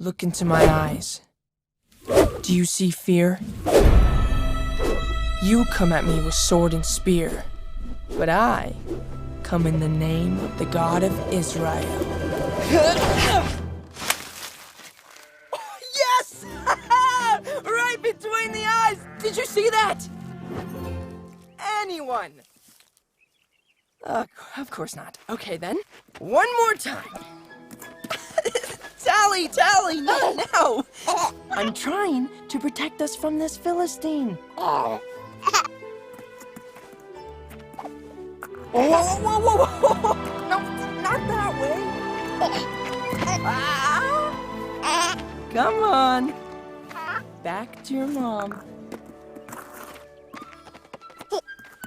Look into my eyes. Do you see fear? You come at me with sword and spear, but I come in the name of the God of Israel. Yes! Right between the eyes! Did you see that? Anyone? Of course not. Okay then, one more time. Tally, not now! I'm trying to protect us from this Philistine. Whoa! No, not that way. Come on. Back to your mom.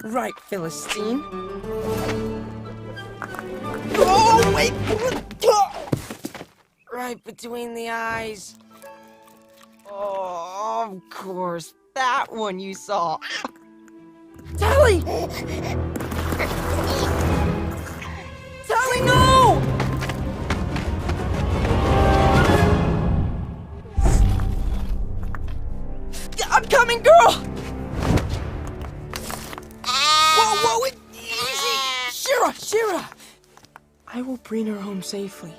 Right, Philistine. Oh, wait! Right between the eyes. Oh, of course. That one you saw. Tally! Tally, no! I'm coming, girl! Whoa, easy! Shira! I will bring her home safely.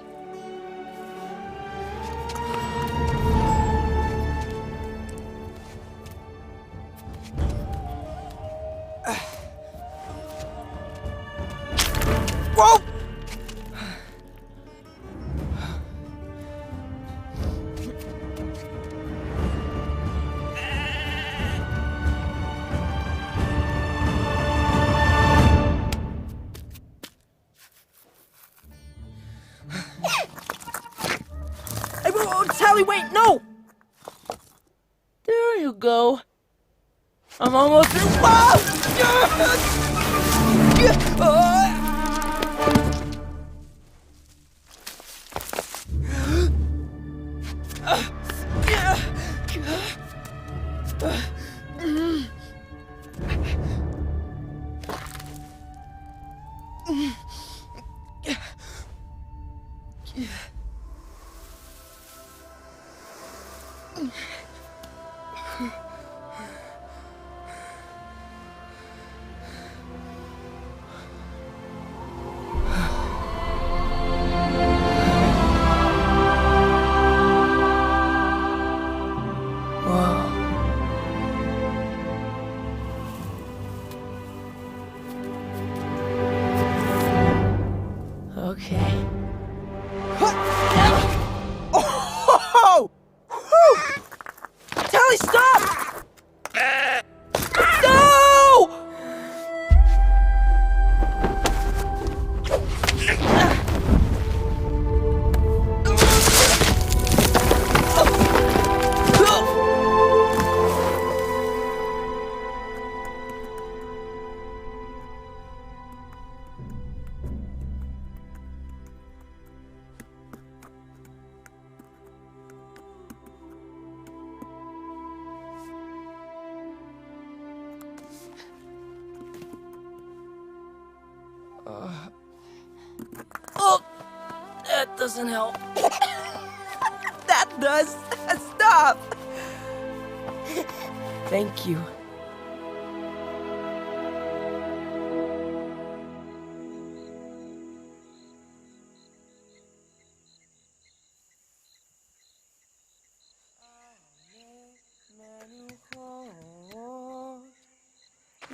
Whoa! Tally, wait, no! There you go. I'm almost there. Whoa! Okay. Oh! Tally, stop! No! Oh, that doesn't help. That does. Stop. Thank you.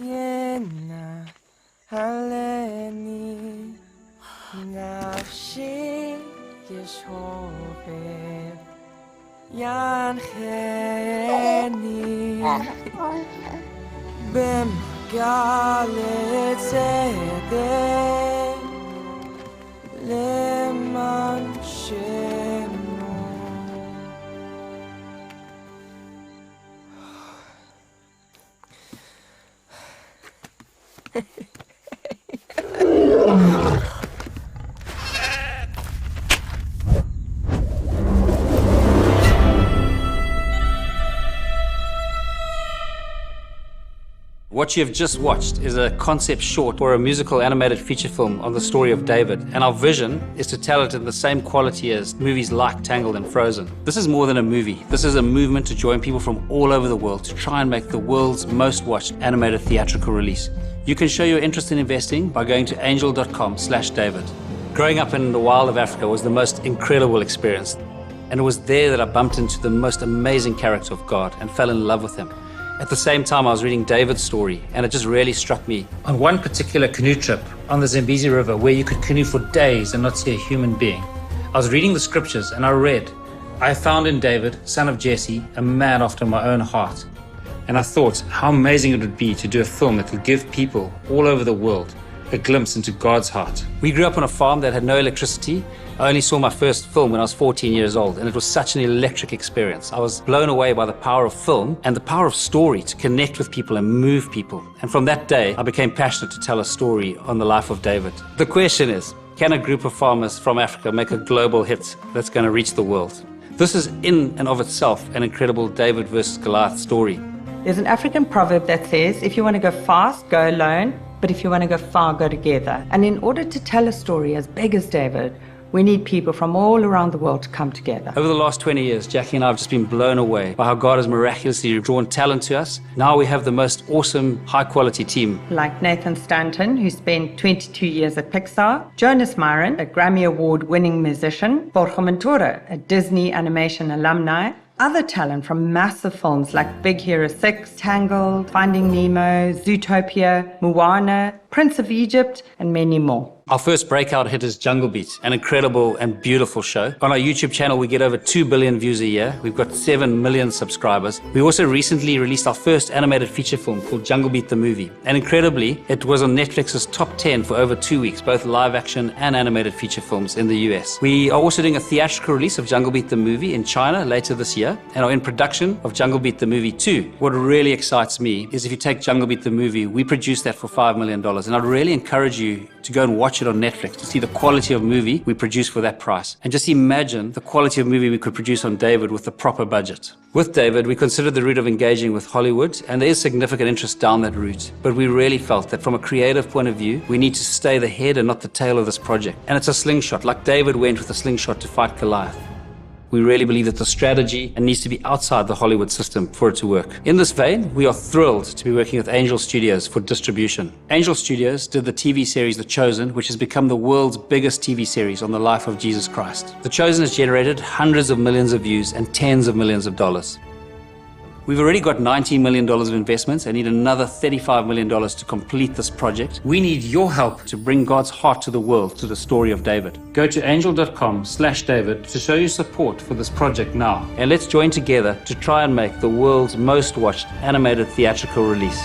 Yena haleni nafshi yeshobeh yancheni b'mgalet tzedek leman shemo. What you have just watched is a concept short or a musical animated feature film on the story of David, and our vision is to tell it in the same quality as movies like Tangled and Frozen. This is more than a movie. This is a movement to join people from all over the world to try and make the world's most watched animated theatrical release. You can show your interest in investing by going to angel.com/David. Growing up in the wild of Africa was the most incredible experience, and it was there that I bumped into the most amazing character of God and fell in love with him. At the same time, I was reading David's story, and it just really struck me. On one particular canoe trip on the Zambezi River, where you could canoe for days and not see a human being, I was reading the scriptures and I read, "I found in David, son of Jesse, a man after my own heart." And I thought how amazing it would be to do a film that would give people all over the world a glimpse into God's heart. We grew up on a farm that had no electricity. I only saw my first film when I was 14 years old, and it was such an electric experience. I was blown away by the power of film and the power of story to connect with people and move people. And from that day, I became passionate to tell a story on the life of David. The question is, can a group of farmers from Africa make a global hit that's going to reach the world? This is in and of itself an incredible David versus Goliath story. There's an African proverb that says, if you want to go fast, go alone, but if you want to go far, go together. And in order to tell a story as big as David, we need people from all around the world to come together. Over the last 20 years, Jackie and I have just been blown away by how God has miraculously drawn talent to us. Now we have the most awesome, high-quality team. Like Nathan Stanton, who spent 22 years at Pixar, Jonas, Myrin, a Grammy Award-winning musician, Borja, Montoro, a Disney animation alumni, other talent from massive films like Big Hero 6, Tangled, Finding Nemo, Zootopia, Moana, Prince of Egypt, and many more. Our first breakout hit is Jungle Beat, an incredible and beautiful show. On our YouTube channel, we get over 2 billion views a year. We've got 7 million subscribers. We also recently released our first animated feature film called Jungle Beat the Movie. And incredibly, it was on Netflix's top 10 for over 2 weeks, both live action and animated feature films in the US. We are also doing a theatrical release of Jungle Beat the Movie in China later this year, and are in production of Jungle Beat the Movie 2. What really excites me is if you take Jungle Beat the Movie, we produced that for $5 million. And I'd really encourage you to go and watch it on Netflix to see the quality of movie we produced for that price. And just imagine the quality of movie we could produce on David with the proper budget. With David, we considered the route of engaging with Hollywood, and there is significant interest down that route. But we really felt that from a creative point of view, we need to stay the head and not the tail of this project. And it's a slingshot, like David went with a slingshot to fight Goliath. We really believe that the strategy needs to be outside the Hollywood system for it to work. In this vein, we are thrilled to be working with Angel Studios for distribution. Angel Studios did the TV series The Chosen, which has become the world's biggest TV series on the life of Jesus Christ. The Chosen has generated hundreds of millions of views and tens of millions of dollars. We've already got $19 million of investments and need another $35 million to complete this project. We need your help to bring God's heart to the world, to the story of David. Go to angel.com/David to show your support for this project now. And let's join together to try and make the world's most watched animated theatrical release.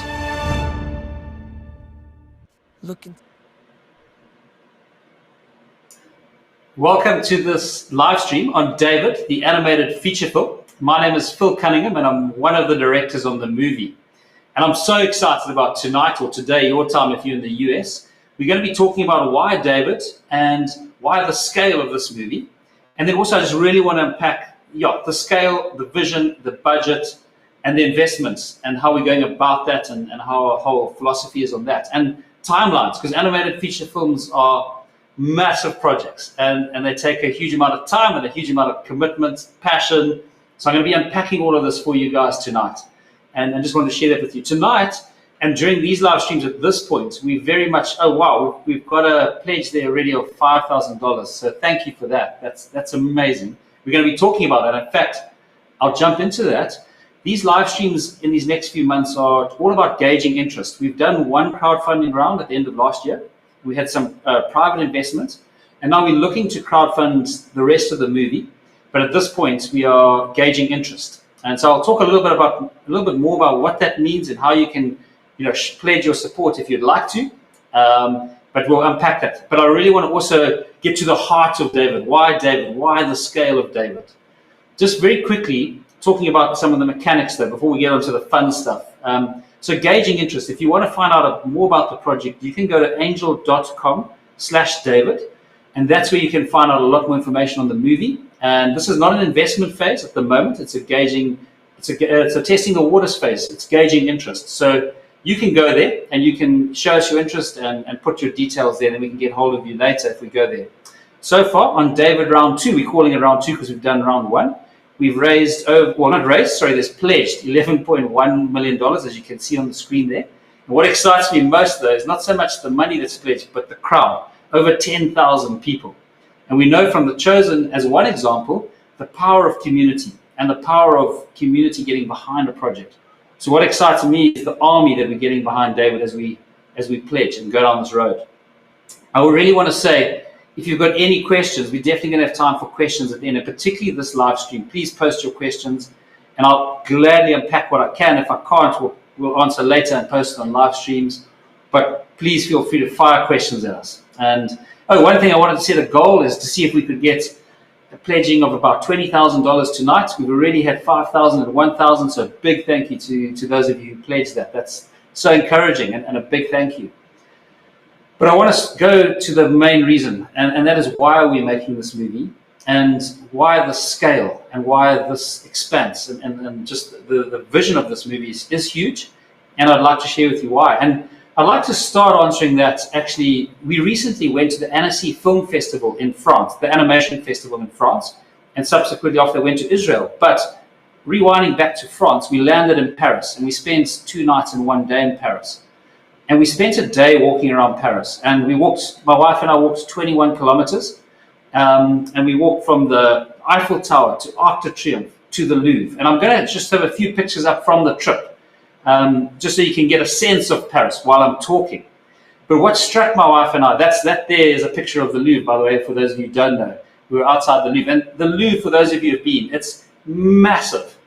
Welcome to this live stream on David, the animated feature film. My name is Phil Cunningham, and I'm one of the directors on the movie. And I'm so excited about tonight, or today, your time if you're in the US. We're going to be talking about why David and why the scale of this movie. And then also I just really want to unpack the scale, the vision, the budget, and the investments, and how we're going about that, and how our whole philosophy is on that. And timelines, because animated feature films are massive projects, and they take a huge amount of time and a huge amount of commitment, passion. So I'm going to be unpacking all of this for you guys tonight, and I just wanted to share that with you tonight. And during these live streams at this point, we very much, we've got a pledge there already of $5,000. So thank you for that. That's amazing. We're going to be talking about that. In fact, I'll jump into that. These live streams in these next few months are all about gauging interest. We've done one crowdfunding round at the end of last year. We had some private investment, and now we're looking to crowdfund the rest of the movie. But at this point, we are gauging interest. And so I'll talk a little bit more about what that means and how you can, pledge your support if you'd like to. But we'll unpack that. But I really want to also get to the heart of David. Why David? Why the scale of David? Just very quickly, talking about some of the mechanics though, before we get onto the fun stuff. So gauging interest. If you want to find out more about the project, you can go to angel.com/David. And that's where you can find out a lot more information on the movie. And this is not an investment phase at the moment. It's a testing the waters phase. It's gauging interest. So you can go there and you can show us your interest and put your details there, and then we can get hold of you later if we go there. So far on David round 2, we're calling it round 2 because we've done round 1. We've raised, there's pledged $11.1 million, as you can see on the screen there. And what excites me most, though, is not so much the money that's pledged, but the crowd, over 10,000 people. And we know from The Chosen, as one example, the power of community and the power of community getting behind a project. So what excites me is the army that we're getting behind David as we pledge and go down this road. I would really want to say, if you've got any questions, we're definitely going to have time for questions at the end, and particularly this live stream. Please post your questions, and I'll gladly unpack what I can. If I can't, we'll answer later and post it on live streams. But please feel free to fire questions at us. And one thing I wanted to set a goal is to see if we could get a pledging of about $20,000 tonight. We've already had 5,000 and 1,000, so a big thank you to those of you who pledged that. That's so encouraging, and a big thank you. But I want to go to the main reason, and that is why we're making this movie, and why the scale, and why this expanse, and just the vision of this movie is huge, and I'd like to share with you why. And I'd like to start answering that. Actually, we recently went to the Annecy Film Festival in France, the animation festival in France, and subsequently after went to Israel. But rewinding back to France, we landed in Paris, and we spent 2 nights and 1 day in Paris. And we spent a day walking around Paris, and my wife and I walked 21 kilometers, and we walked from the Eiffel Tower to Arc de Triomphe to the Louvre. And I'm going to just have a few pictures up from the trip, just so you can get a sense of Paris while I'm talking. But what struck my wife and I, that there is a picture of the Louvre, by the way, for those of you who don't know. We were outside the Louvre. And the Louvre, for those of you who have been, it's massive.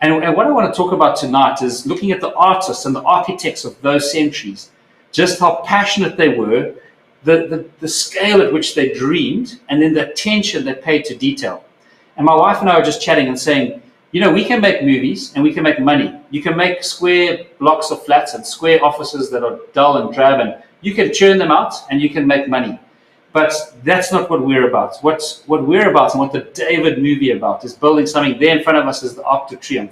And what I want to talk about tonight is looking at the artists and the architects of those centuries, just how passionate they were, the scale at which they dreamed, and then the attention they paid to detail. And my wife and I were just chatting and saying, we can make movies and we can make money. You can make square blocks of flats and square offices that are dull and drab, and you can churn them out and you can make money. But that's not what we're about. What we're about, and what the David movie about, is building something. There in front of us is the Arc de Triomphe.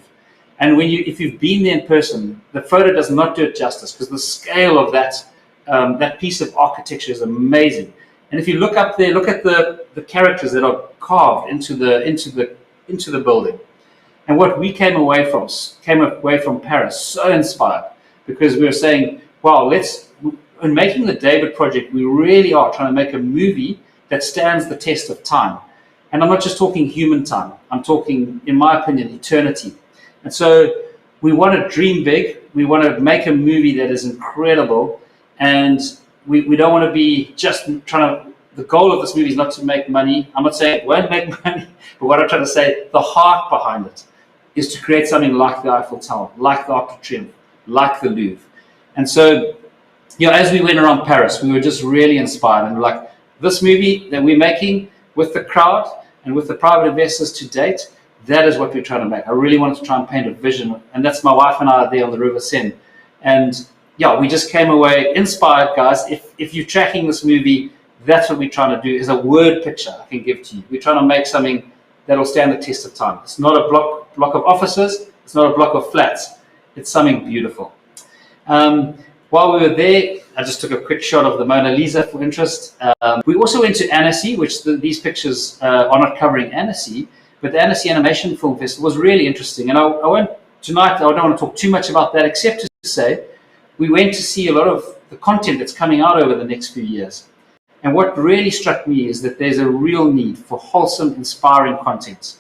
And if you've been there in person, the photo does not do it justice, because the scale of that piece of architecture is amazing. And if you look up there, look at the characters that are carved into the building. And what we came away from Paris so inspired, because we were saying, wow, in making the David project, we really are trying to make a movie that stands the test of time. And I'm not just talking human time. I'm talking, in my opinion, eternity. And so we want to dream big. We want to make a movie that is incredible. And we don't want to be just the goal of this movie is not to make money. I'm not saying it won't make money, but what I'm trying to say, the heart behind it is to create something like the Eiffel Tower, like the Arc de Triomphe, like the Louvre. And so, as we went around Paris, we were just really inspired, and we're like, this movie that we're making with the crowd and with the private investors to date, that is what we're trying to make. I really wanted to try and paint a vision, and that's my wife and I there on the River Seine. And we just came away inspired, guys. If you're tracking this movie, that's what we're trying to do, is a word picture I can give to you. We're trying to make something that'll stand the test of time. It's not a block of offices. It's not a block of flats. It's something beautiful. While we were there, I just took a quick shot of the Mona Lisa for interest. We also went to Annecy, which these pictures are not covering Annecy, but the Annecy Animation Film Festival was really interesting. And tonight I don't want to talk too much about that, except to say we went to see a lot of the content that's coming out over the next few years. And what really struck me is that there's a real need for wholesome, inspiring content.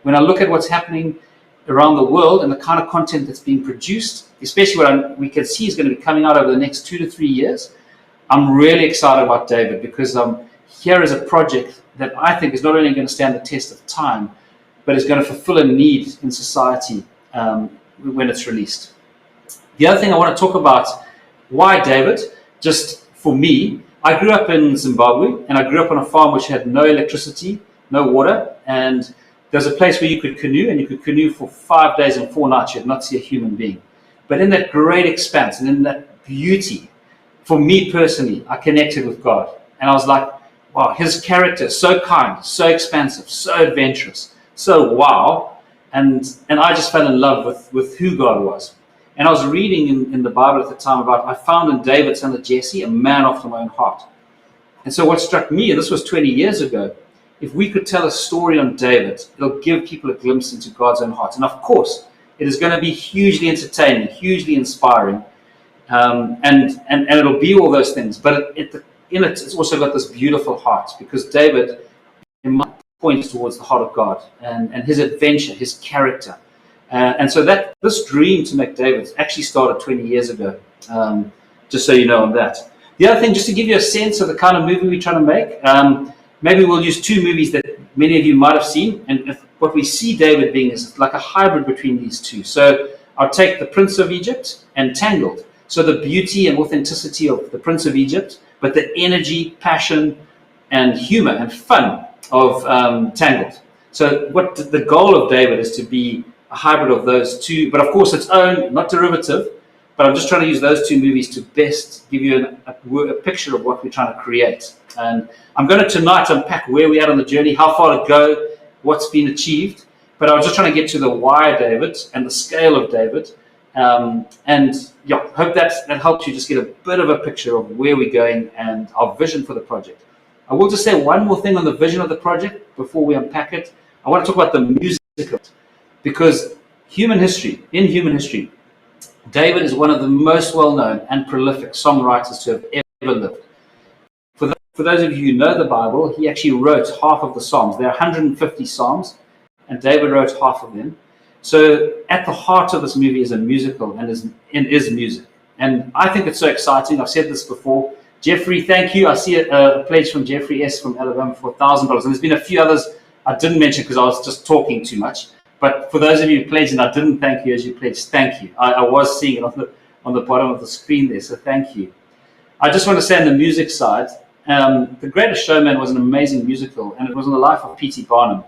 When I look at what's happening around the world and the kind of content that's being produced, especially what we can see is going to be coming out over the next 2 to 3 years, I'm really excited about David, because here is a project that I think is not only going to stand the test of time, but is going to fulfill a need in society when it's released. The other thing I want to talk about, why David, just for me, I grew up in Zimbabwe, and I grew up on a farm which had no electricity, no water, and there's a place where you could canoe, and you could canoe for 5 days and 4 nights. You'd not see a human being. But in that great expanse and in that beauty, for me personally, I connected with God. And I was like, wow, his character, so kind, so expansive, so adventurous, so wow. And I just fell in love with who God was. And I was reading in the Bible at the time about, I found in David, son of Jesse, a man after my own heart. And so what struck me, and this was 20 years ago, if we could tell a story on David, it'll give people a glimpse into God's own heart. And of course, it is going to be hugely entertaining, hugely inspiring, and it'll be all those things. But in it, it's also got this beautiful heart, because David, in my points towards the heart of God and his adventure, his character. And so that this dream to make David actually started 20 years ago, just so you know on that. The other thing, just to give you a sense of the kind of movie we're trying to make, maybe we'll use two movies that many of you might have seen. And what we see David being is like a hybrid between these two. So I'll take The Prince of Egypt and Tangled. So the beauty and authenticity of The Prince of Egypt, but the energy, passion, and humor and fun of Tangled. So what the goal of David is to be a hybrid of those two, but of course its own, not derivative, but I'm just trying to use those two movies to best give you a picture of what we're trying to create. And I'm going to tonight unpack where we're at on the journey, how far to go, what's been achieved, but I was just trying to get to the why of David and the scale of David. And yeah, hope that helps you just get a bit of a picture of where we're going and our vision for the project. I will just say one more thing on the vision of the project before we unpack it. I want to talk about the music of it, because in human history, David is one of the most well-known and prolific songwriters to have ever lived. For those of you who know the Bible, he actually wrote half of the Psalms. There are 150 Psalms, and David wrote half of them. So at the heart of this movie is a musical and is music. And I think it's so exciting. I've said this before. Jeffrey, thank you. I see a pledge from Jeffrey S. from Alabama for $1,000. And there's been a few others I didn't mention because I was just talking too much. But for those of you who pledged and I didn't thank you as you pledged, thank you. I was seeing it on the bottom of the screen there, so thank you. I just want to say on the music side, The Greatest Showman was an amazing musical, and it was on the life of P.T. Barnum.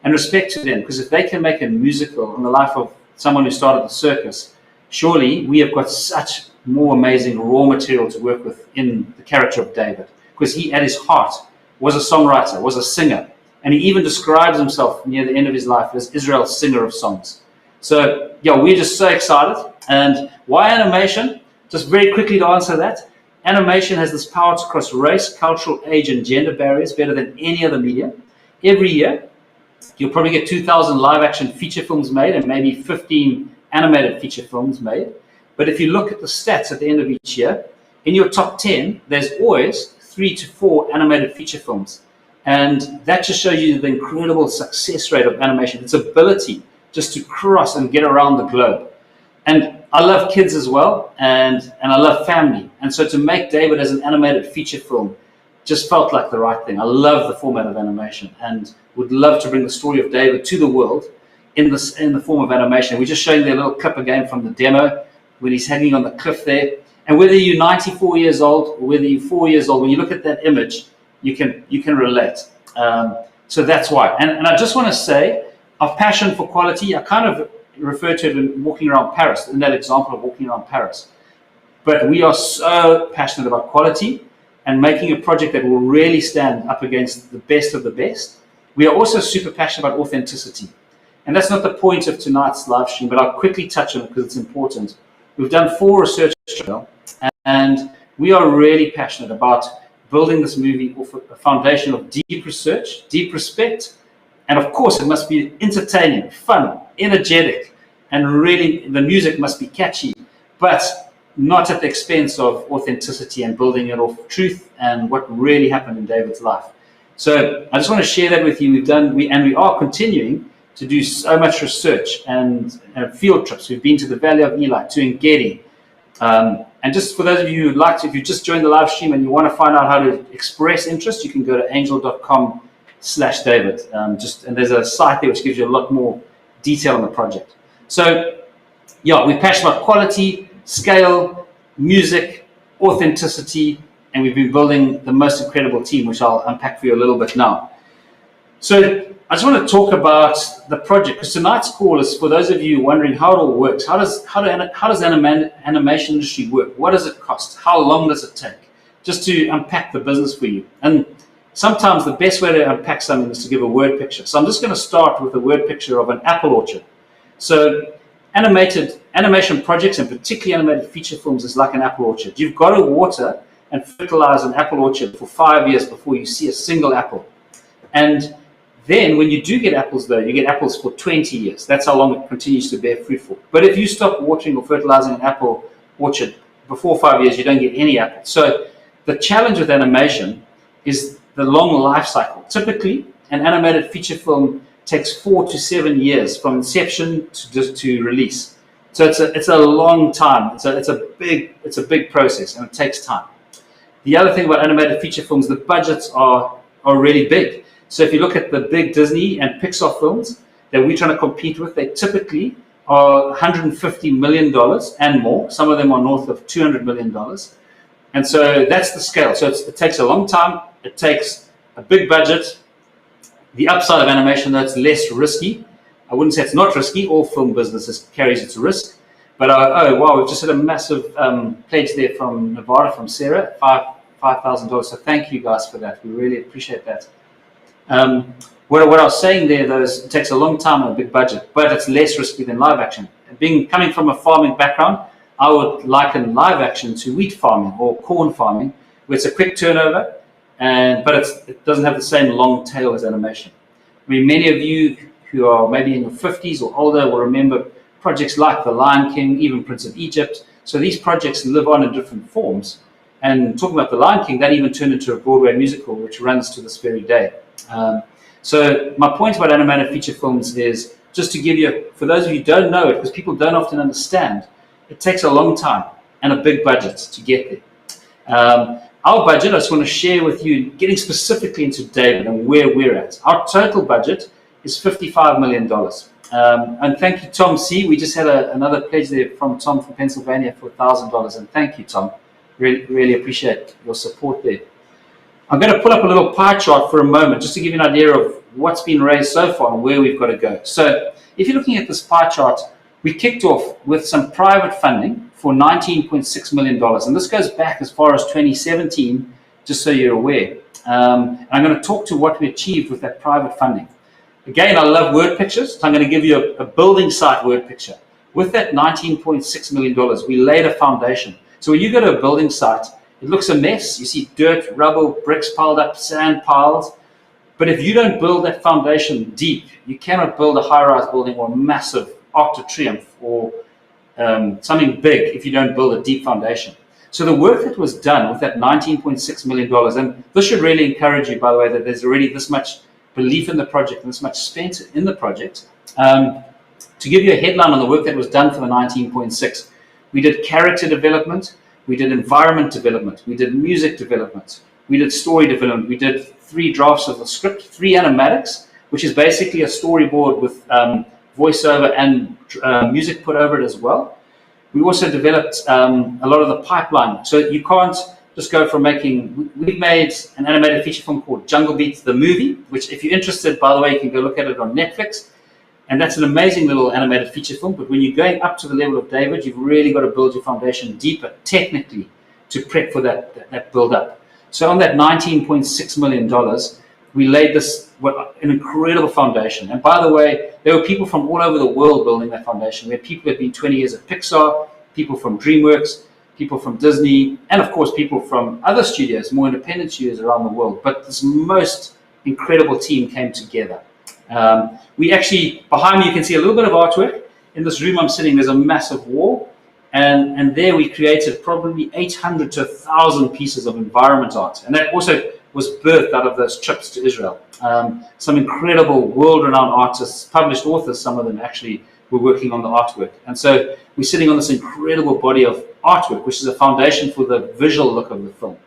And respect to them, because if they can make a musical on the life of someone who started the circus, surely we have got such more amazing raw material to work with in the character of David, because he at his heart was a songwriter, was a singer. And he even describes himself near the end of his life as Israel's singer of songs. So, yeah, we're just so excited. And why animation? Just very quickly to answer that. Animation has this power to cross race, cultural, age, and gender barriers better than any other medium. Every year, you'll probably get 2,000 live-action feature films made and maybe 15 animated feature films made. But if you look at the stats at the end of each year, in your top 10, there's always 3 to 4 animated feature films. And that just shows you the incredible success rate of animation, its ability just to cross and get around the globe. And I love kids as well, and I love family. And so to make David as an animated feature film just felt like the right thing. I love the format of animation and would love to bring the story of David to the world in the form of animation. We're just showing you a little clip again from the demo when he's hanging on the cliff there. And whether you're 94 years old or whether you're 4 years old, when you look at that image, you can relate. So that's why. And I just want to say, our passion for quality, I kind of refer to it in walking around Paris, in that example of walking around Paris. But we are so passionate about quality and making a project that will really stand up against the best of the best. We are also super passionate about authenticity. And that's not the point of tonight's live stream, but I'll quickly touch on it because it's important. We've done 4 research trials, and we are really passionate about building this movie off a foundation of deep research, deep respect, and of course it must be entertaining, fun, energetic, and really the music must be catchy, but not at the expense of authenticity and building it off truth and what really happened in David's life. So I just want to share that with you. We are continuing to do so much research and field trips. We've been to the Valley of Eli, to Engedi. And just for those of you who'd like to, if you just joined the live stream and you want to find out how to express interest, you can go to angel.com/David. And there's a site there which gives you a lot more detail on the project. So, yeah, we're passionate about quality, scale, music, authenticity, and we've been building the most incredible team, which I'll unpack for you a little bit now. So I just want to talk about the project, because tonight's call is for those of you wondering how it all works. How does animation industry work? What does it cost? How long does it take? Just to unpack the business for you. And sometimes the best way to unpack something is to give a word picture. So I'm just going to start with a word picture of an apple orchard. So animation projects, and particularly animated feature films, is like an apple orchard. You've got to water and fertilize an apple orchard for 5 years before you see a single apple. And then when you do get apples, though, you get apples for 20 years. That's how long it continues to bear fruit for. But if you stop watering or fertilizing an apple orchard before 5 years, you don't get any apples. So the challenge with animation is the long life cycle. Typically, an animated feature film takes 4 to 7 years from inception to release. So it's a long time. It's a big process, and it takes time. The other thing about animated feature films, the budgets are really big. So if you look at the big Disney and Pixar films that we're trying to compete with, they typically are $150 million and more. Some of them are north of $200 million. And so that's the scale. So it takes a long time. It takes a big budget. The upside of animation, though, it's less risky. I wouldn't say it's not risky. All film businesses carries its risk. But oh wow, we've just had a massive pledge there from Nevada, from Sarah, $5,000. So thank you guys for that. We really appreciate that. What I was saying there, though, is it takes a long time and a big budget, but it's less risky than live action. Coming from a farming background, I would liken live action to wheat farming or corn farming, where it's a quick turnover, but it doesn't have the same long tail as animation. I mean, many of you who are maybe in your 50s or older will remember projects like The Lion King, even Prince of Egypt. So these projects live on in different forms. And talking about The Lion King, that even turned into a Broadway musical, which runs to this very day. So my point about animated feature films is just to give you, for those of you who don't know it, because people don't often understand, it takes a long time and a big budget to get there. Our budget, I just want to share with you, getting specifically into David and where we're at. Our total budget is $55 million. And thank you, Tom C. We just had another pledge there from Tom from Pennsylvania for $1,000. And thank you, Tom. Really appreciate your support there. I'm going to pull up a little pie chart for a moment, just to give you an idea of what's been raised so far and where we've got to go. So if you're looking at this pie chart, we kicked off with some private funding for $19.6 million. And this goes back as far as 2017, just so you're aware. And I'm going to talk to what we achieved with that private funding. Again, I love word pictures, so I'm going to give you a building site word picture. With that $19.6 million, we laid a foundation. So when you go to a building site, it looks a mess. You see dirt, rubble, bricks piled up, sand piles. But if you don't build that foundation deep, you cannot build a high-rise building or a massive Arc de Triomphe or something big if you don't build a deep foundation. So the work that was done with that $19.6 million, and this should really encourage you, by the way, that there's already this much belief in the project and this much spent in the project. To give you a headline on the work that was done for the 19.6, we did character development, we did environment development, we did music development, we did story development, we did 3 drafts of the script, 3 animatics, which is basically a storyboard with voiceover and music put over it as well. We also developed a lot of the pipeline. So you can't just go from we've made an animated feature film called Jungle Beats the Movie, which if you're interested, by the way, you can go look at it on Netflix. And that's an amazing little animated feature film. But when you're going up to the level of David, you've really got to build your foundation deeper, technically, to prep for that build-up. So on that $19.6 million, we laid an incredible foundation. And by the way, there were people from all over the world building that foundation. We had people who had been 20 years at Pixar, people from DreamWorks, people from Disney, and of course people from other studios, more independent studios around the world. But this most incredible team came together. We actually, behind me you can see a little bit of artwork. In this room I'm sitting, there's a massive wall, and there we created probably 800 to 1,000 pieces of environment art. And that also was birthed out of those trips to Israel. Some incredible world-renowned artists, published authors, some of them actually were working on the artwork. And so we're sitting on this incredible body of artwork, which is a foundation for the visual look of the film.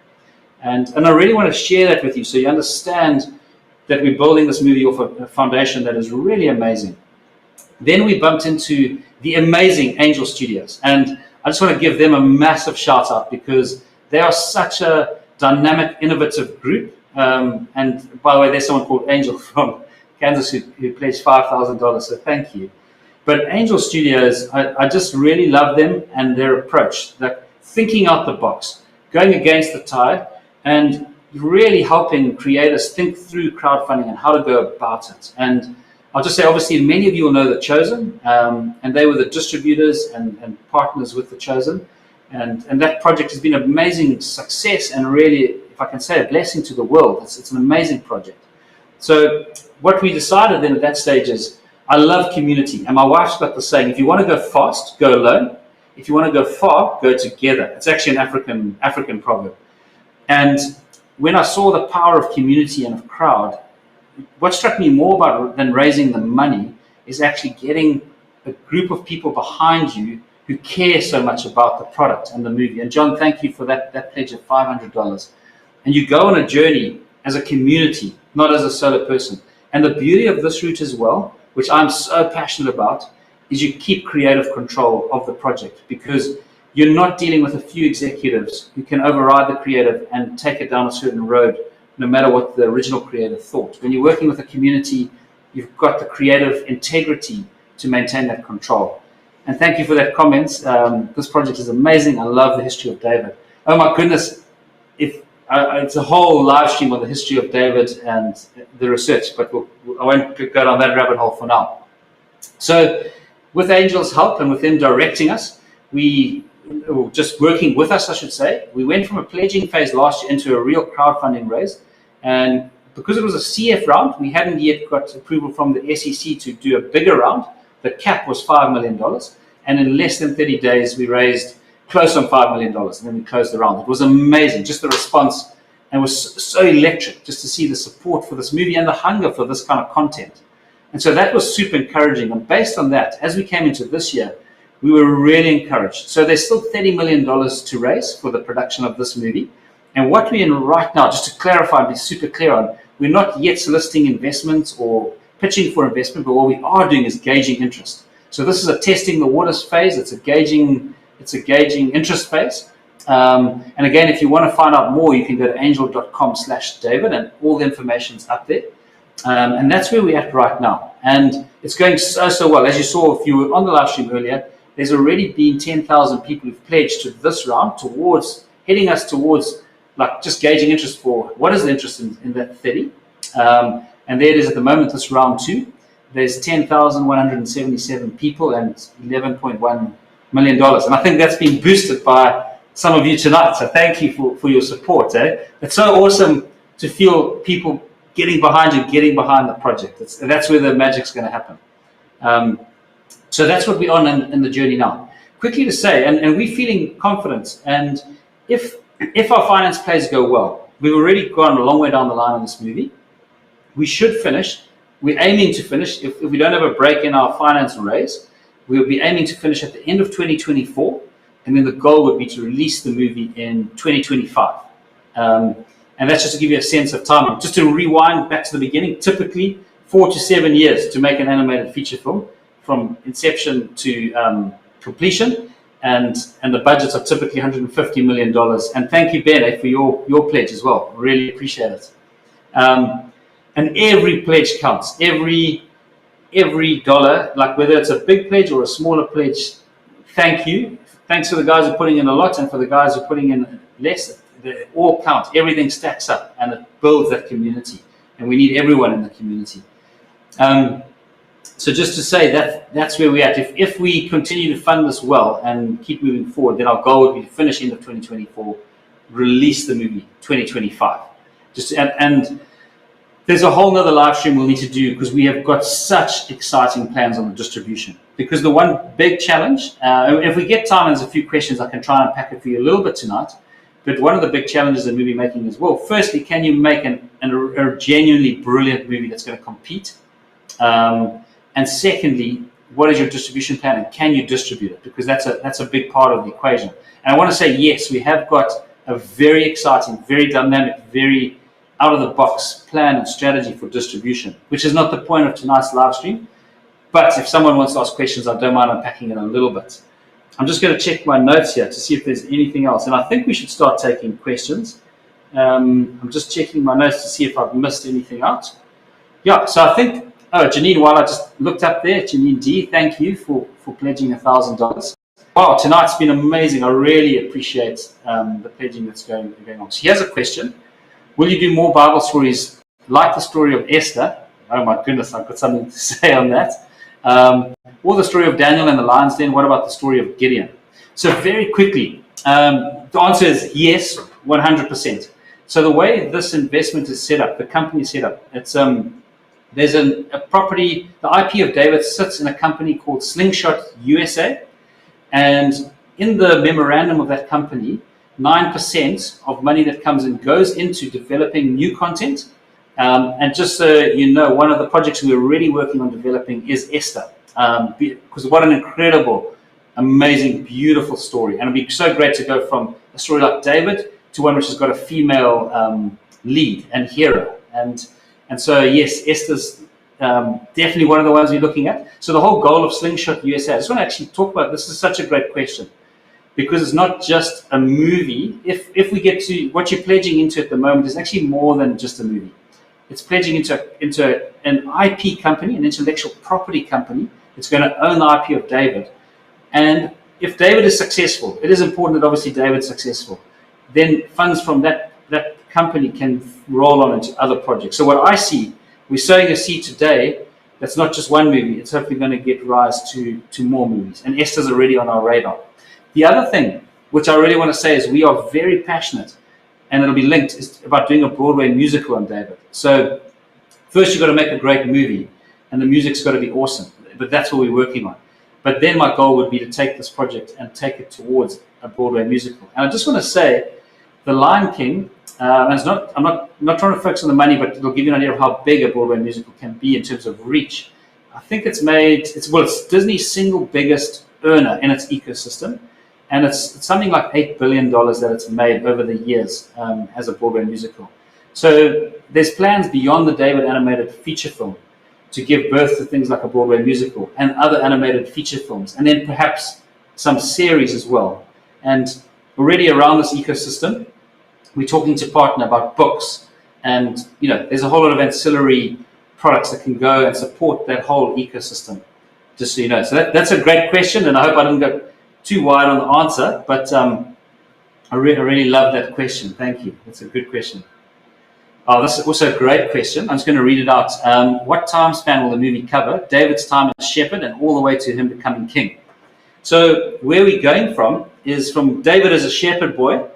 And I really want to share that with you so you understand that we're building this movie off a foundation that is really amazing. Then we bumped into the amazing Angel Studios. And I just want to give them a massive shout out because they are such a dynamic, innovative group. And by the way, there's someone called Angel from Kansas who pledged $5,000, so thank you. But Angel Studios, I just really love them and their approach, like thinking out the box, going against the tide, and really helping creators think through crowdfunding and how to go about it. And I'll just say, obviously, many of you will know The Chosen, and they were the distributors and partners with The Chosen. And that project has been an amazing success and really, if I can say, a blessing to the world. It's an amazing project. So what we decided then at that stage is, I love community. And my wife's got the saying, if you want to go fast, go alone. If you want to go far, go together. It's actually an African proverb. And when I saw the power of community and of crowd, what struck me more about than raising the money is actually getting a group of people behind you who care so much about the product and the movie. And John, thank you for that pledge of $500. And you go on a journey as a community, not as a solo person. And the beauty of this route as well, which I'm so passionate about, is you keep creative control of the project, because you're not dealing with a few executives who can override the creative and take it down a certain road, no matter what the original creator thought. When you're working with a community, you've got the creative integrity to maintain that control. And thank you for that comment. This project is amazing. I love the history of David. Oh my goodness, it's a whole live stream on the history of David and the research, but I won't go down that rabbit hole for now. So with Angel's help and with them directing us, just working with us, I should say, we went from a pledging phase last year into a real crowdfunding raise. And because it was a CF round, we hadn't yet got approval from the SEC to do a bigger round. The cap was $5 million. And in less than 30 days, we raised close on $5 million. And then we closed the round. It was amazing, just the response. And it was so electric just to see the support for this movie and the hunger for this kind of content. And so that was super encouraging. And based on that, as we came into this year, we were really encouraged. So there's still $30 million to raise for the production of this movie. And what we're in right now, just to clarify and be super clear on, we're not yet soliciting investments or pitching for investment, but what we are doing is gauging interest. So this is a testing the waters phase. It's a gauging interest phase. And again, if you want to find out more, you can go to angel.com/David, and all the information's up there. And that's where we're at right now. And it's going so well. As you saw, if you were on the live stream earlier, there's already been 10,000 people who've pledged to this round, heading us towards like just gauging interest for what is the interest in that 30. And there it is at the moment, this round 2. There's 10,177 people and $11.1 million. And I think that's been boosted by some of you tonight. So thank you for your support. It's so awesome to feel people getting behind you, getting behind the project. That's where the magic's going to happen. So that's what we're on in the journey now. Quickly to say, and we're feeling confident. And if our finance plays go well, we've already gone a long way down the line on this movie. We should finish. We're aiming to finish. If we don't have a break in our finance raise, we'll be aiming to finish at the end of 2024. And then the goal would be to release the movie in 2025. And that's just to give you a sense of timing. Just to rewind back to the beginning, typically 4 to 7 years to make an animated feature film from inception to completion. And the budgets are typically $150 million. And thank you, Ben, for your pledge as well. Really appreciate it. And every pledge counts. Every dollar, like whether it's a big pledge or a smaller pledge, thank you. Thanks for the guys who are putting in a lot and for the guys who are putting in less. They all count. Everything stacks up and it builds that community. And we need everyone in the community. So just to say that's where we're at. If we continue to fund this well and keep moving forward, then our goal would be to finish end of 2024, release the movie 2025. And there's a whole nother live stream we'll need to do because we have got such exciting plans on the distribution. Because the one big challenge, if we get time and there's a few questions, I can try and unpack it for you a little bit tonight. But one of the big challenges in movie making is, well, firstly, can you make a genuinely brilliant movie that's going to compete? And secondly, what is your distribution plan and can you distribute it? Because that's a big part of the equation. And I want to say, yes, we have got a very exciting, very dynamic, very out-of-the-box plan and strategy for distribution, which is not the point of tonight's live stream. But if someone wants to ask questions, I don't mind unpacking it a little bit. I'm just going to check my notes here to see if there's anything else. And I think we should start taking questions. I'm just checking my notes to see if I've missed anything out. Yeah, so I think, Janine, while I just looked up there, Janine D, thank you for pledging $1,000. Wow, tonight's been amazing. I really appreciate the pledging that's going on. So here's a question. Will you do more Bible stories like the story of Esther Oh my goodness, I've got something to say on that. Or the story of Daniel and the lion's den. What about the story of Gideon? So very quickly, the answer is yes, 100%. So the way this investment is set up, the company is set up, it's there's a property, the IP of David sits in a company called Slingshot USA, and in the memorandum of that company, 9% of money that comes in goes into developing new content. And just so you know, one of the projects we're already working on developing is Esther, because what an incredible, amazing, beautiful story. And it'd be so great to go from a story like David to one which has got a female lead and hero. And so, yes, Esther's definitely one of the ones we're looking at. So the whole goal of Slingshot USA, I just want to actually talk about, this is such a great question, because it's not just a movie. If we get to what you're pledging into at the moment, is actually more than just a movie. It's pledging into an IP company, an intellectual property company. It's going to own the IP of David. And if David is successful, it is important that obviously David's successful, then funds from that company can roll on into other projects. So what I see, we're sowing a seed today that's not just one movie. It's hopefully going to get rise to more movies. And Esther's already on our radar. The other thing, which I really want to say, is we are very passionate, and it'll be linked, is about doing a Broadway musical on David. So first you've got to make a great movie, and the music's got to be awesome. But that's what we're working on. But then my goal would be to take this project and take it towards a Broadway musical. And I just want to say, The Lion King, and I'm not trying to focus on the money, but it'll give you an idea of how big a Broadway musical can be in terms of reach. I think it's Disney's single biggest earner in its ecosystem. And it's something like $8 billion that it's made over the years as a Broadway musical. So there's plans beyond the David animated feature film to give birth to things like a Broadway musical and other animated feature films, and then perhaps some series as well. And already around this ecosystem, we're talking to partner about books, and there's a whole lot of ancillary products that can go and support that whole ecosystem, just so you know. So that's a great question, and I hope I didn't go too wide on the answer, but I really love that question. Thank you. That's a good question. Oh, this is also a great question. I'm just going to read it out. What time span will the movie cover? David's time as shepherd and all the way to him becoming king. So where we're going from is from David as a shepherd boy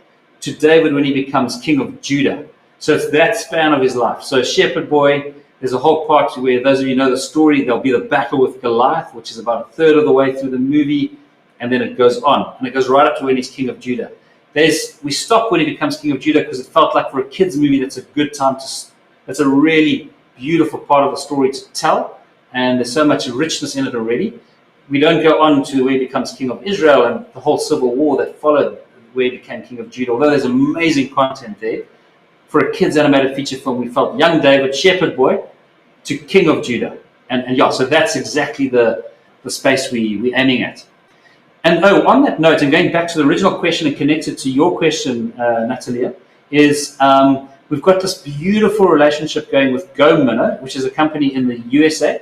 to David when he becomes king of Judah. So it's that span of his life. So shepherd boy, there's a whole part where, those of you know the story, there'll be the battle with Goliath, which is about a third of the way through the movie, and then it goes on. And it goes right up to when he's king of Judah. We stop when he becomes king of Judah because it felt like for a kid's movie, that's a good time that's a really beautiful part of the story to tell. And there's so much richness in it already. We don't go on to where he becomes king of Israel and the whole civil war that followed where he became king of Judah. Although there's amazing content there, for a kid's animated feature film, we felt young David, shepherd boy, to king of Judah. And so that's exactly the space we're aiming at. And on that note, and going back to the original question and connected to your question, Natalia, is we've got this beautiful relationship going with GoMinnow, which is a company in the USA.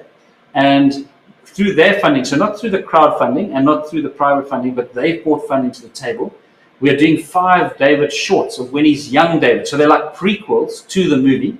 And through their funding, so not through the crowdfunding and not through the private funding, but they've brought funding to the table. We are doing 5 David shorts of when he's young David. So they're like prequels to the movie.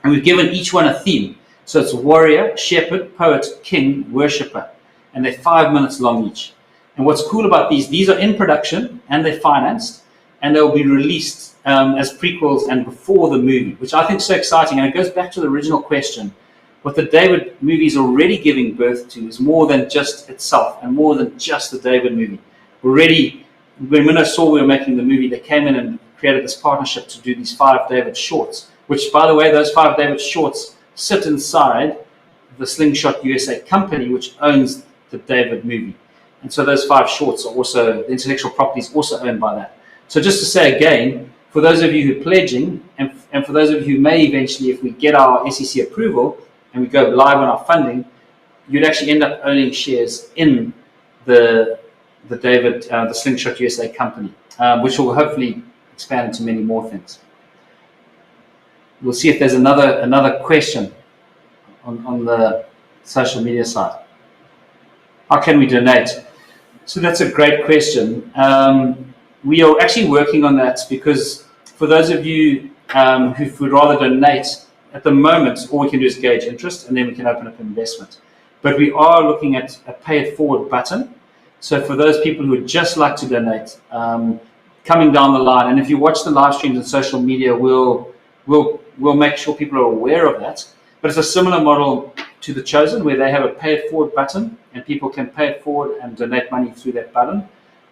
And we've given each one a theme. So it's warrior, shepherd, poet, king, worshipper. And they're 5 minutes long each. And what's cool about these are in production and they're financed, and they'll be released as prequels and before the movie, which I think is so exciting. And it goes back to the original question. What the David movie is already giving birth to is more than just itself and more than just the David movie. Already, when Minnow saw we were making the movie, they came in and created this partnership to do these 5 David shorts, which, by the way, those 5 David shorts sit inside the Slingshot USA company, which owns the David movie. And so those 5 shorts are also, the intellectual property is also owned by that. So just to say again, for those of you who are pledging, and for those of you who may eventually, if we get our SEC approval and we go live on our funding, you'd actually end up owning shares in the Slingshot USA company, which will hopefully expand into many more things. We'll see if there's another question on the social media side. How can we donate? So that's a great question. We are actually working on that, because for those of you who would rather donate, at the moment, all we can do is gauge interest, and then we can open up investment. But we are looking at a pay it forward button. So for those people who would just like to donate, coming down the line, and if you watch the live streams on social media, we'll make sure people are aware of that. But it's a similar model to The Chosen, where they have a pay it forward button, and people can pay it forward and donate money through that button.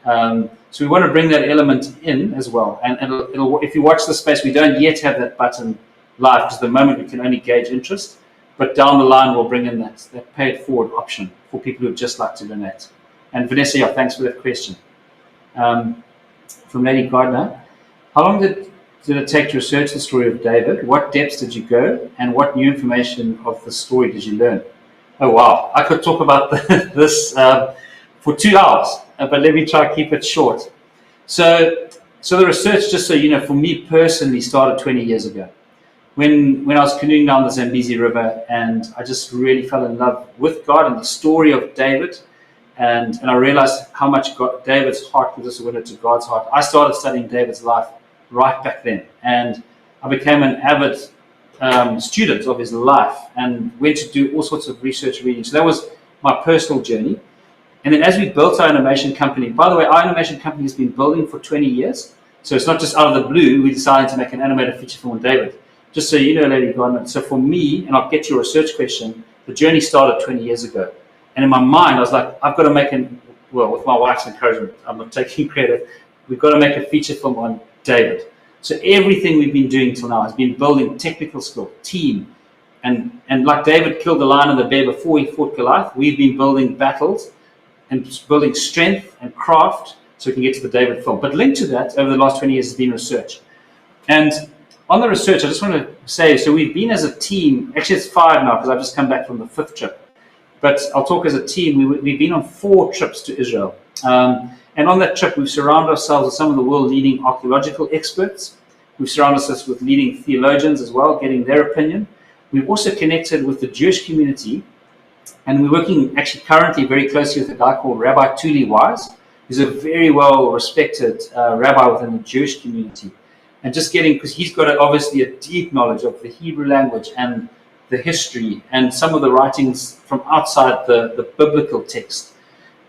So we want to bring that element in as well. And it'll, if you watch the space, we don't yet have that button live, because at the moment we can only gauge interest. But down the line, we'll bring in that pay it forward option for people who would just like to donate. And Vanessa, yeah, thanks for that question. From Lady Gardner, how long did it take to research the story of David? What depths did you go? And what new information of the story did you learn? Oh, wow. I could talk about this for 2 hours, but let me try to keep it short. So the research, just so you know, for me personally, started 20 years ago. When I was canoeing down the Zambezi River, and I just really fell in love with God and the story of David, and I realized how much David's heart was a window to God's heart. I started studying David's life right back then, and I became an avid student of his life and went to do all sorts of research reading. So that was my personal journey. And then as we built our animation company, by the way, our animation company has been building for 20 years. So it's not just out of the blue, we decided to make an animated feature film on David. Just so you know, Lady Gardner, so for me, and I'll get to your research question, the journey started 20 years ago. And in my mind, I was like, I've got to make with my wife's encouragement, I'm not taking credit, we've got to make a feature film on David. So everything we've been doing till now has been building technical skill, team. And like David killed the lion and the bear before he fought Goliath, we've been building battles and building strength and craft so we can get to the David film. But linked to that, over the last 20 years, has been research. And on the research, I just want to say, so we've been as a team, actually it's 5 now because I've just come back from the 5th trip. But I'll talk as a team. We've been on 4 trips to Israel. And on that trip, we've surrounded ourselves with some of the world leading archaeological experts. We've surrounded ourselves with leading theologians as well, getting their opinion. We've also connected with the Jewish community. And we're working actually currently very closely with a guy called Rabbi Tuli Wise, who's a very well respected rabbi within the Jewish community. And just getting, because he's got obviously a deep knowledge of the Hebrew language and the history and some of the writings from outside the biblical text.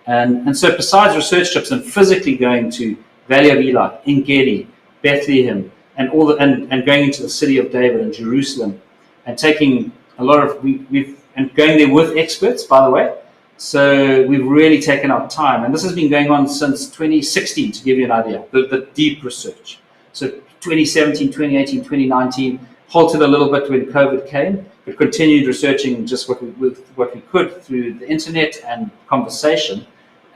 And so besides research trips and physically going to Valley of Eli, En-Gedi, Bethlehem, and going into the city of David and Jerusalem, and taking a lot of, and going there with experts, by the way. So we've really taken our time. And this has been going on since 2016, to give you an idea, the deep research. So 2017, 2018, 2019, halted a little bit when COVID came, but continued researching just what we could through the internet and conversation,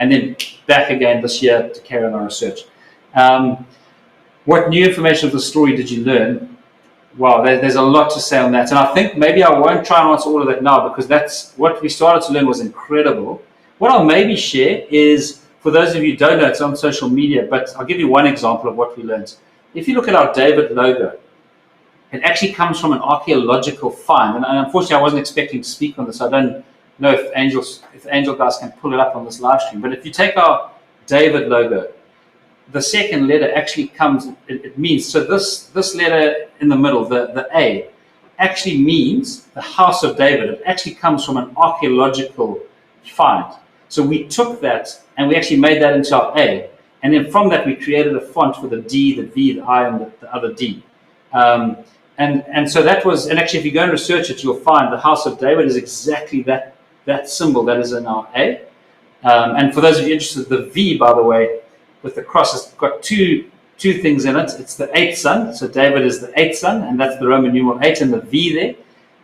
and then back again this year to carry on our research. What new information of the story did you learn? Wow, there's a lot to say on that. And I think maybe I won't try and answer all of that now, because that's what we started to learn was incredible. What I'll maybe share is, for those of you who don't know, it's on social media, but I'll give you one example of what we learned. If you look at our David logo, it actually comes from an archaeological find. And unfortunately, I wasn't expecting to speak on this. I don't know if Angel guys can pull it up on this live stream. But if you take our David logo, the second letter actually comes, it means, so this letter in the middle, the A, actually means the house of David. It actually comes from an archaeological find. So we took that and we actually made that into our A. And then from that, we created a font for the D, the V, the I, and the other D. And so that was, and actually if you go and research it, you'll find the house of David is exactly that symbol that is in our A. And for those of you interested, the V, by the way, with the cross, has got two things in it. It's the 8th son, so David is the 8th son, and that's the Roman numeral 8 and the V there.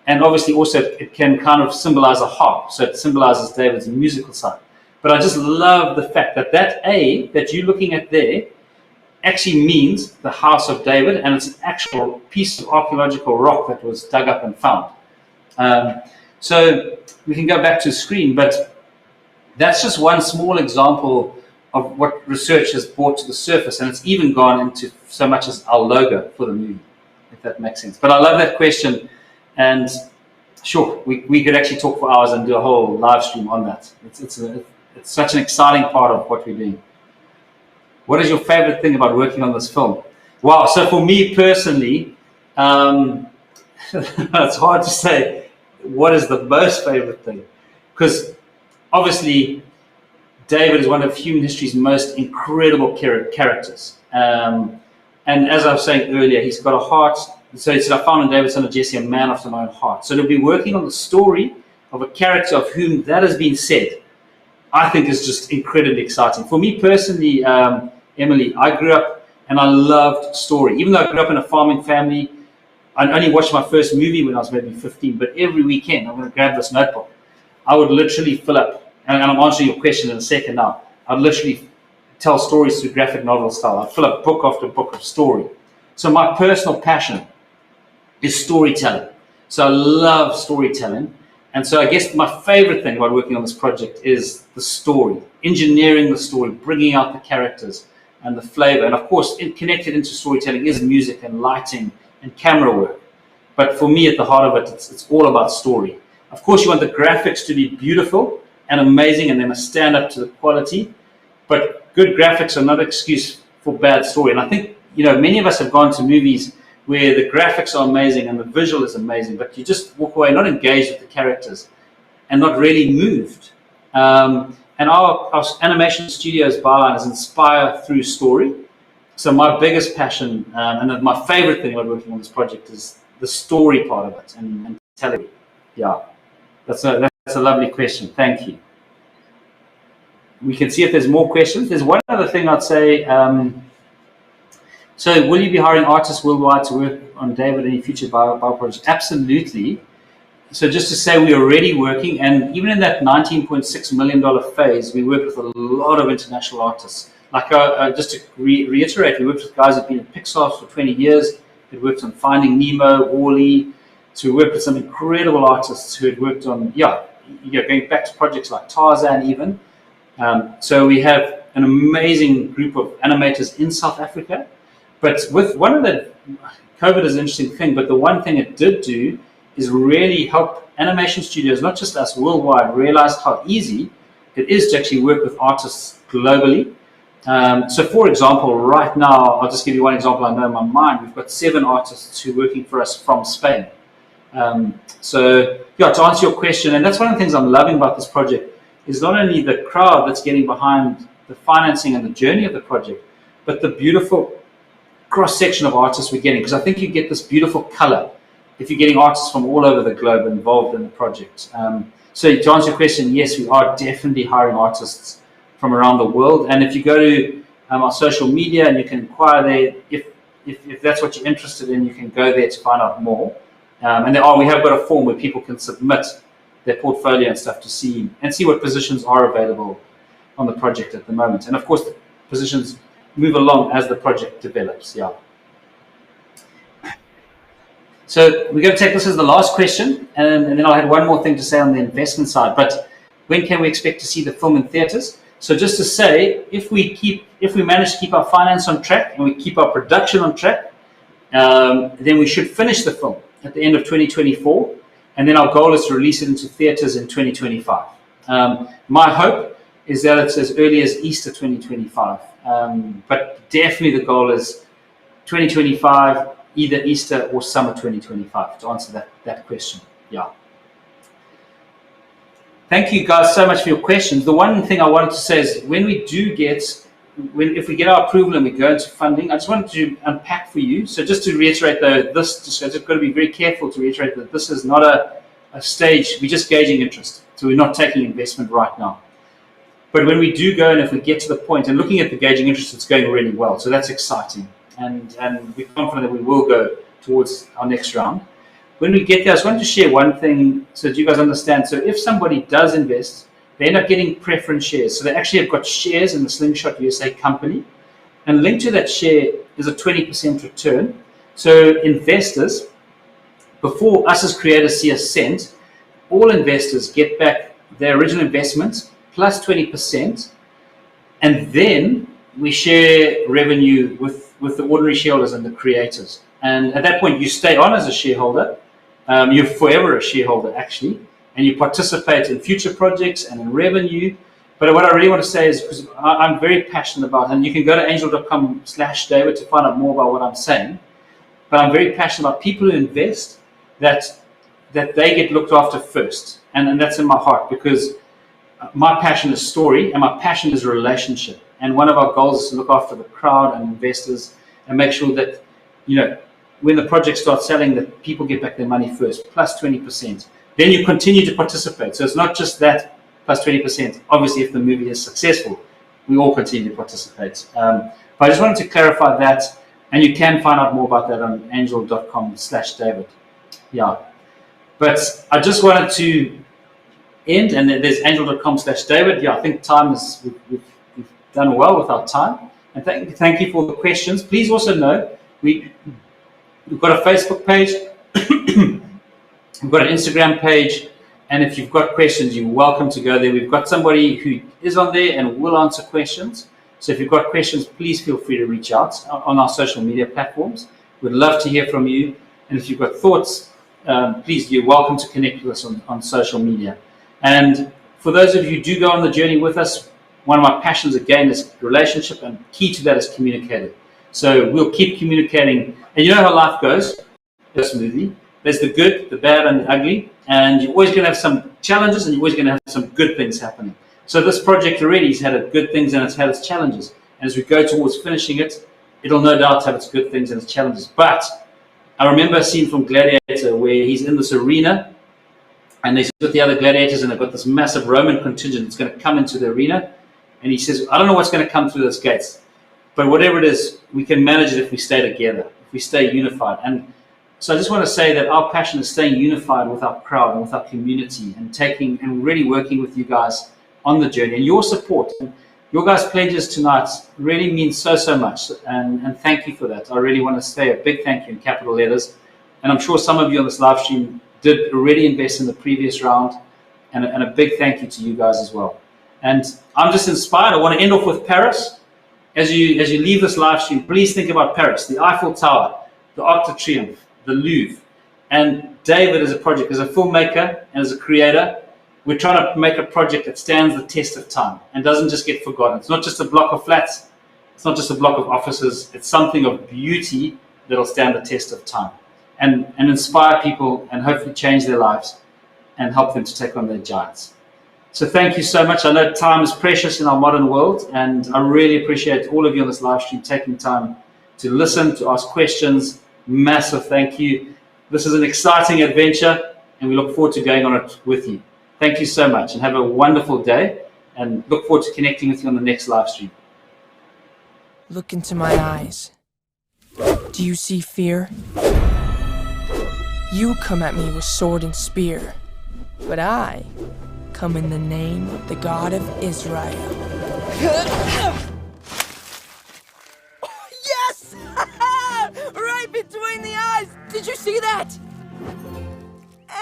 And obviously also it can kind of symbolize a harp, so it symbolizes David's musical side. But I just love the fact that A that you're looking at there actually means the house of David, and it's an actual piece of archaeological rock that was dug up and found. So we can go back to the screen, but that's just one small example of what research has brought to the surface, and it's even gone into so much as our logo for the movie, if that makes sense. But I love that question, and sure, we could actually talk for hours and do a whole live stream on that. It's such an exciting part of what we're doing. What is your favorite thing about working on this film? Wow, so for me personally, it's hard to say what is the most favorite thing, because obviously David is one of human history's most incredible characters. And as I was saying earlier, he's got a heart. So he said, I found in David, son of Jesse, a man after my own heart. So to be working on the story of a character of whom that has been said, I think is just incredibly exciting. For me personally, Emily, I grew up and I loved story. Even though I grew up in a farming family, I only watched my first movie when I was maybe 15, but every weekend I'm going to grab this notebook. I would literally fill up, and I'm answering your question in a second now, I'd literally tell stories through graphic novel style. I'd fill up book after book of story. So my personal passion is storytelling. So I love storytelling. And so I guess my favorite thing about working on this project is the story, engineering the story, bringing out the characters and the flavor. And of course, connected into storytelling is music and lighting and camera work. But for me, at the heart of it, it's all about story. Of course, you want the graphics to be beautiful and amazing, and they must stand up to the quality. But good graphics are not an excuse for bad story. And I think, many of us have gone to movies where the graphics are amazing and the visual is amazing, but you just walk away not engaged with the characters and not really moved. And our animation studio's byline is inspire through story. So my biggest passion and my favorite thing about working on this project is the story part of it and telling it. Yeah, that's a lovely question. Thank you. We can see if there's more questions. There's one other thing I'd say. So will you be hiring artists worldwide to work on David any future bio projects? Absolutely. So just to say, we're already working, and even in that $19.6 million phase, we worked with a lot of international artists. Like just to reiterate, we worked with guys who've been at Pixar for 20 years. We worked on Finding Nemo, Wall-E. So we worked with some incredible artists who had worked on, going back to projects like Tarzan even. So we have an amazing group of animators in South Africa. But with one of the, COVID is an interesting thing, but the one thing it did do is really help animation studios, not just us worldwide, realize how easy it is to actually work with artists globally. So for example, right now, I'll just give you one example I know in my mind. We've got 7 artists who are working for us from Spain. So to answer your question, and that's one of the things I'm loving about this project, is not only the crowd that's getting behind the financing and the journey of the project, but the beautiful cross-section of artists we're getting, because I think you get this beautiful color if you're getting artists from all over the globe involved in the project. So to answer your question, yes, we are definitely hiring artists from around the world. And if you go to our social media and you can inquire there, if that's what you're interested in, you can go there to find out more. And we have got a form where people can submit their portfolio and stuff to see what positions are available on the project at the moment. And of course, the positions move along as the project develops. Yeah. So we're going to take this as the last question, and then I'll have one more thing to say on the investment side. But when can we expect to see the film in theaters? So just to say, if we manage to keep our finance on track and we keep our production on track, then we should finish the film at the end of 2024, and then our goal is to release it into theaters in 2025. My hope is that it's as early as Easter 2025, but definitely the goal is 2025, either Easter or summer 2025, to answer that question. Yeah. Thank you guys so much for your questions. The one thing I wanted to say is if we get our approval and we go into funding, I just wanted to unpack for you. So just to reiterate though, I've got to be very careful to reiterate that this is not a stage, we're just gauging interest. So we're not taking investment right now. But when we do go, and if we get to the point, and looking at the gauging interest, it's going really well. So that's exciting. And we're confident that we will go towards our next round. When we get there, I just wanted to share one thing so that you guys understand. So if somebody does invest, they end up getting preference shares. So they actually have got shares in the Slingshot USA company. And linked to that share is a 20% return. So investors, before us as creators see a cent, all investors get back their original investment plus 20%. And then we share revenue with the ordinary shareholders and the creators. And at that point, you stay on as a shareholder. You're forever a shareholder, actually, and you participate in future projects and in revenue. But what I really want to say is, because I'm very passionate about, and you can go to angel.com/David to find out more about what I'm saying, but I'm very passionate about people who invest that they get looked after first, and that's in my heart, because my passion is story and my passion is relationship. And one of our goals is to look after the crowd and investors and make sure that, when the project starts selling, that people get back their money first, plus 20%. Then you continue to participate. So it's not just that plus 20%. Obviously, if the movie is successful, we all continue to participate. But I just wanted to clarify that, and you can find out more about that on angel.com/David. Yeah. But I just wanted to end, and then there's angel.com/David. Yeah, I think time is, we've done well with our time. And thank you for the questions. Please also know we've got a Facebook page, we've got an Instagram page, and if you've got questions, you're welcome to go there. We've got somebody who is on there and will answer questions. So if you've got questions, please feel free to reach out on our social media platforms. We'd love to hear from you. And if you've got thoughts, please, you're welcome to connect with us on social media. And for those of you who do go on the journey with us, one of my passions, again, is relationship, and key to that is communicating. So we'll keep communicating. And you know how life goes, this movie. There's the good, the bad, and the ugly. And you're always going to have some challenges, and you're always going to have some good things happening. So this project already has had good things and it's had its challenges. And as we go towards finishing it, it'll no doubt have its good things and its challenges. But I remember a scene from Gladiator where he's in this arena, and he's with the other gladiators, and they've got this massive Roman contingent that's going to come into the arena. And he says, I don't know what's going to come through those gates, but whatever it is, we can manage it if we stay together, if we stay unified. And so I just want to say that our passion is staying unified with our crowd and with our community, and taking and really working with you guys on the journey. And your support, and your guys' pledges tonight really means so much. And thank you for that. I really want to say a big thank you in capital letters. And I'm sure some of you on this live stream did already invest in the previous round. And a big thank you to you guys as well. And I'm just inspired. I want to end off with Paris. As you leave this live stream, please think about Paris, the Eiffel Tower, the Arc de Triomphe, the Louvre. And David, as a project, as a filmmaker and as a creator, we're trying to make a project that stands the test of time and doesn't just get forgotten. It's not just a block of flats. It's not just a block of offices. It's something of beauty that'll stand the test of time and inspire people and hopefully change their lives and help them to take on their giants. So thank you so much. I know time is precious in our modern world, and I really appreciate all of you on this live stream taking time to listen, to ask questions. Massive thank you. This is an exciting adventure, and we look forward to going on it with you. Thank you so much, and have a wonderful day, and look forward to connecting with you on the next live stream. Look into my eyes. Do you see fear? You come at me with sword and spear, but I come in the name of the God of Israel. Yes! Right between the eyes! Did you see that?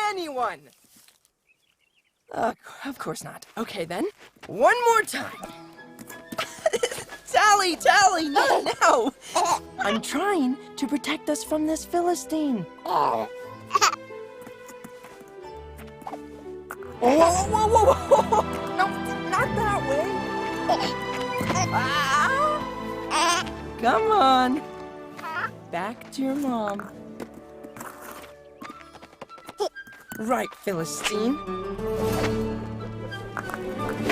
Anyone? Of course not. Okay then. One more time. Tally, not now. I'm trying to protect us from this Philistine. Whoa. No, not that way. Come on. Back to your mom. Right, Philistine.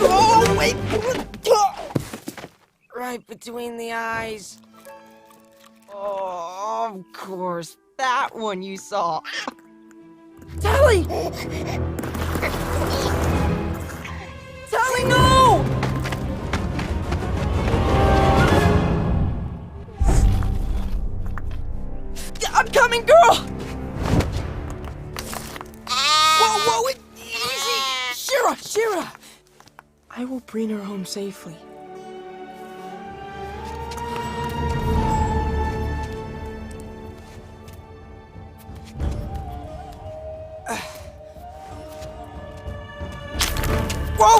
Oh, wait. Right between the eyes. Oh, of course. That one you saw. Tally! Tally, no! I'm coming, girl! Whoa, easy! Shira! I will bring her home safely. Whoa!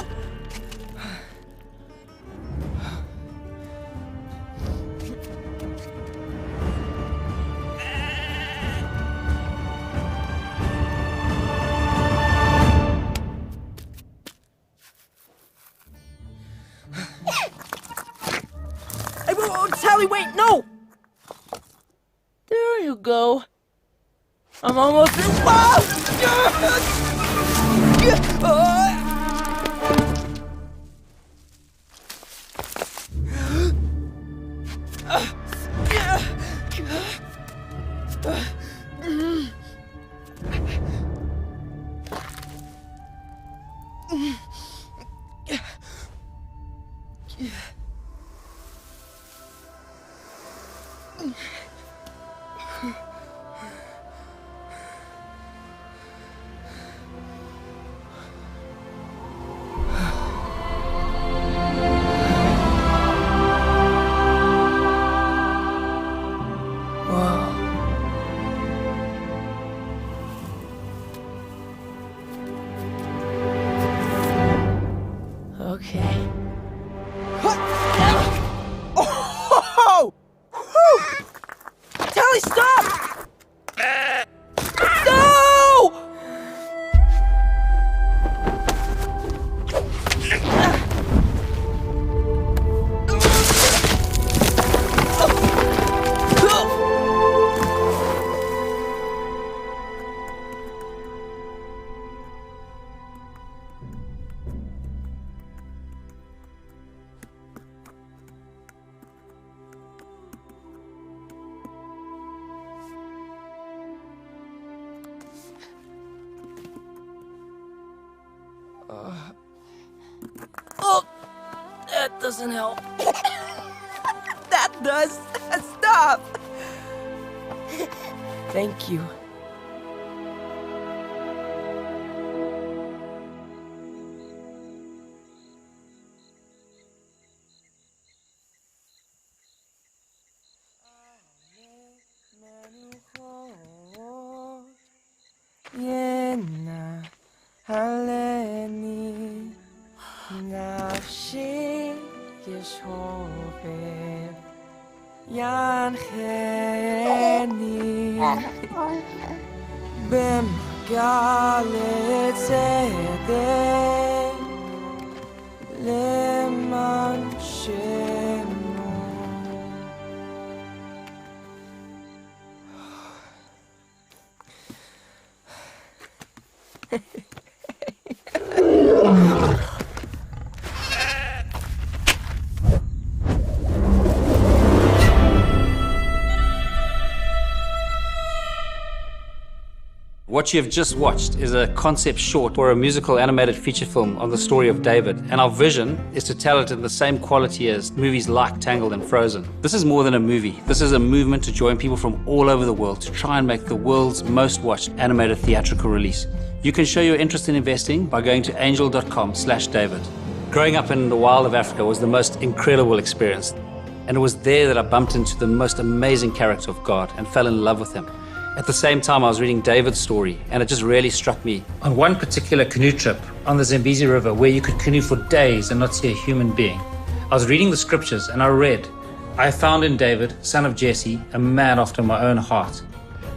Hey, Tally, wait, no! There you go. I'm almost through. Whoa! Okay. Oh! Whew! Tally, stop! No! Oh, that doesn't help. That does. Stop. Thank you. نفشی شوبه ین خیلی بم گالت زده لمن شنو What you have just watched is a concept short for a musical animated feature film on the story of David, and our vision is to tell it in the same quality as movies like Tangled and Frozen. This is more than a movie. This is a movement to join people from all over the world to try and make the world's most watched animated theatrical release. You can show your interest in investing by going to angel.com/David. Growing up in the wild of Africa was the most incredible experience, and it was there that I bumped into the most amazing character of God and fell in love with him. At the same time, I was reading David's story, and it just really struck me. On one particular canoe trip on the Zambezi River, where you could canoe for days and not see a human being, I was reading the scriptures, and I read, "I found in David, son of Jesse, a man after my own heart."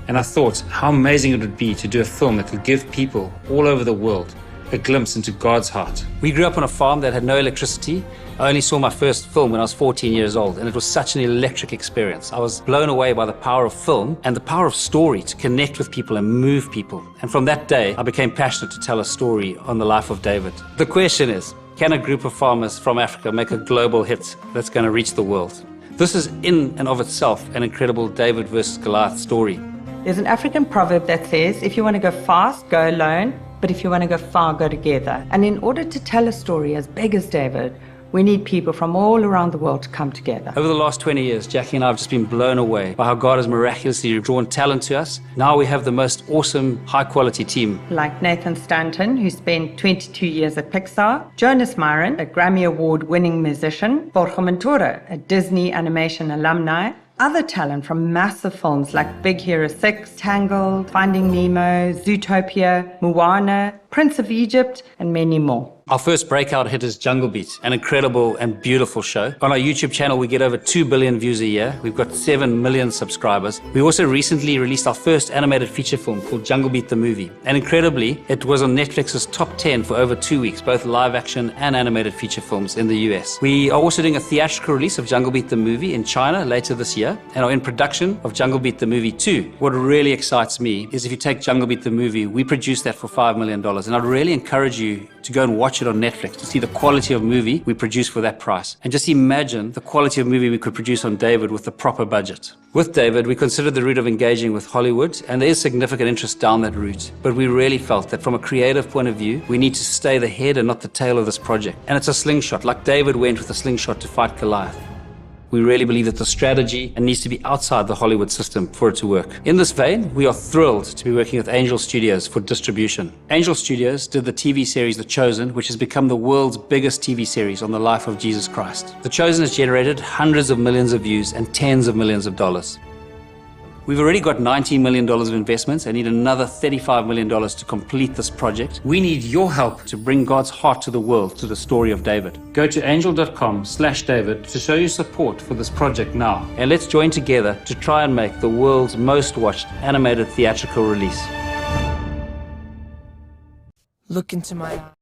And I thought how amazing it would be to do a film that could give people all over the world a glimpse into God's heart. We grew up on a farm that had no electricity. I only saw my first film when I was 14 years old, and it was such an electric experience. I was blown away by the power of film and the power of story to connect with people and move people. And from that day, I became passionate to tell a story on the life of David. The question is, can a group of farmers from Africa make a global hit that's going to reach the world? This is in and of itself an incredible David versus Goliath story. There's an African proverb that says, if you want to go fast, go alone, but if you want to go far, go together. And in order to tell a story as big as David, we need people from all around the world to come together. Over the last 20 years, Jackie and I have just been blown away by how God has miraculously drawn talent to us. Now we have the most awesome, high-quality team. Like Nathan Stanton, who spent 22 years at Pixar, Jonas Myrin, a Grammy Award-winning musician, Borja Montoro, a Disney animation alumni, other talent from massive films like Big Hero 6, Tangled, Finding Nemo, Zootopia, Moana, Prince of Egypt, and many more. Our first breakout hit is Jungle Beat, an incredible and beautiful show. On our YouTube channel, we get over 2 billion views a year. We've got 7 million subscribers. We also recently released our first animated feature film called Jungle Beat the Movie. And incredibly, it was on Netflix's top 10 for over 2 weeks, both live action and animated feature films in the US. We are also doing a theatrical release of Jungle Beat the Movie in China later this year, and are in production of Jungle Beat the Movie 2. What really excites me is if you take Jungle Beat the Movie, we produced that for $5 million. And I'd really encourage you to go and watch it on Netflix to see the quality of movie we produced for that price. And just imagine the quality of movie we could produce on David with the proper budget. With David, we considered the route of engaging with Hollywood, and there is significant interest down that route. But we really felt that from a creative point of view, we need to stay the head and not the tail of this project. And it's a slingshot, like David went with a slingshot to fight Goliath. We really believe that the strategy needs to be outside the Hollywood system for it to work. In this vein, we are thrilled to be working with Angel Studios for distribution. Angel Studios did the TV series The Chosen, which has become the world's biggest TV series on the life of Jesus Christ. The Chosen has generated hundreds of millions of views and tens of millions of dollars. We've already got $19 million of investments and need another $35 million to complete this project. We need your help to bring God's heart to the world through the story of David. Go to angel.com/David to show your support for this project now. And let's join together to try and make the world's most watched animated theatrical release. Look into my eyes.